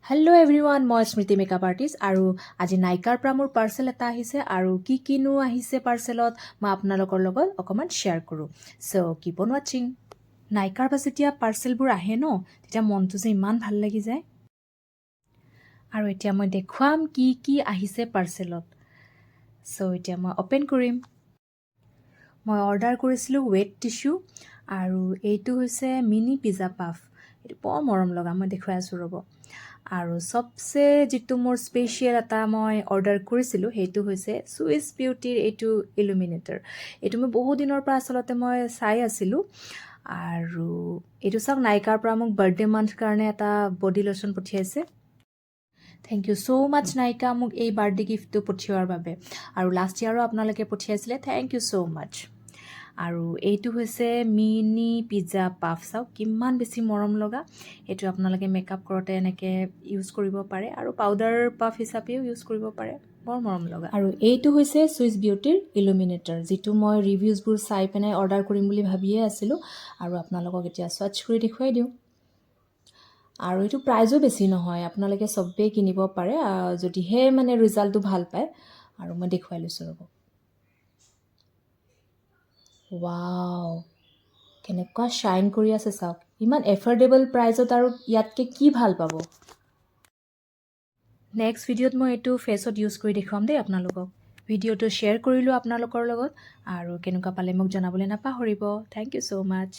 Hello' everyone, মই স্মৃতি makeup artist আৰু আজি নাইকাৰ পৰা মোৰ পাৰ্চেল এটা আহিছে আৰু কিনো আহিছে পাৰ্চেলত মই আপোনালোকৰ লগত অকণমান শ্বেয়াৰ কৰোঁ। চ' কিপ অন ৱাচিং। নাইকাৰ পৰা যেতিয়া পাৰ্চেলবোৰ আহে ন, তেতিয়া মনটো যে ইমান ভাল লাগি যায়। আৰু এতিয়া মই দেখুৱাম কি আহিছে পাৰ্চেলত। চ' এতিয়া মই অ'পেন কৰিম। মই অৰ্ডাৰ কৰিছিলোঁ ৱেট টিশ্যু আৰু এইটো হৈছে মিনি পিজ্জা পাফ। এইটো বৰ মৰম লগা, মই দেখুৱাই আছোঁ ৰ'ব। আৰু চবচে যিটো মোৰ স্পেচিয়েল এটা মই অৰ্ডাৰ কৰিছিলোঁ সেইটো হৈছে চুইচ বিউটিৰ এইটো ইলুমিনেটৰ। এইটো মই বহু দিনৰ পৰা আচলতে মই চাই আছিলোঁ আৰু এইটো চাওক, নাইকাৰ পৰা মোক বাৰ্থডে মান্থ কাৰণে এটা বডি লোশ্যন পঠিয়াইছে। থেংক ইউ ছ' মাছ নাইকা, মোক এই বাৰ্থডে গিফ্টটো পঠিওৱাৰ বাবে। আৰু লাষ্ট ইয়াৰো আপোনালোকে পঠিয়াইছিলে, থেংক ইউ ছ' মাছ। আৰু এইটো হৈছে মিনি পিজ্জা পাফ। চাওক কিমান বেছি মৰম লগা। এইটো আপোনালোকে মেকআপ কৰোঁতে এনেকৈ ইউজ কৰিব পাৰে আৰু পাউডাৰ পাফ হিচাপেও ইউজ কৰিব পাৰে, বৰ মৰম লগা। আৰু এইটো হৈছে চুইচ বিউটিৰ ইলুমিনেটৰ, যিটো মই ৰিভিউজবোৰ চাই পেলাই অৰ্ডাৰ কৰিম বুলি ভাবিয়ে আছিলোঁ আৰু আপোনালোকক এতিয়া স্বাটচ কৰি দেখুৱাই দিওঁ। আৰু এইটো প্ৰাইজো বেছি নহয়, আপোনালোকে চবেই কিনিব পাৰে যদিহে মানে ৰিজাল্টটো ভাল পায়। আৰু মই দেখুৱাই লৈছোঁ ৰ'ব। ৱাও, কেনেকুৱা শ্বাইন কৰি আছে চাওক। ইমান এফৰ্ডেবল প্ৰাইজত আৰু ইয়াতকৈ কি ভাল পাব। নেক্সট ভিডিঅ'ত মই এইটো ফেচত ইউজ কৰি দেখুৱাম দেই আপোনালোকক। ভিডিঅ'টো শ্বেয়াৰ কৰিলোঁ আপোনালোকৰ লগত আৰু কেনেকুৱা পালে মোক জনাবলৈ নাপাহৰিব। Thank you so' much.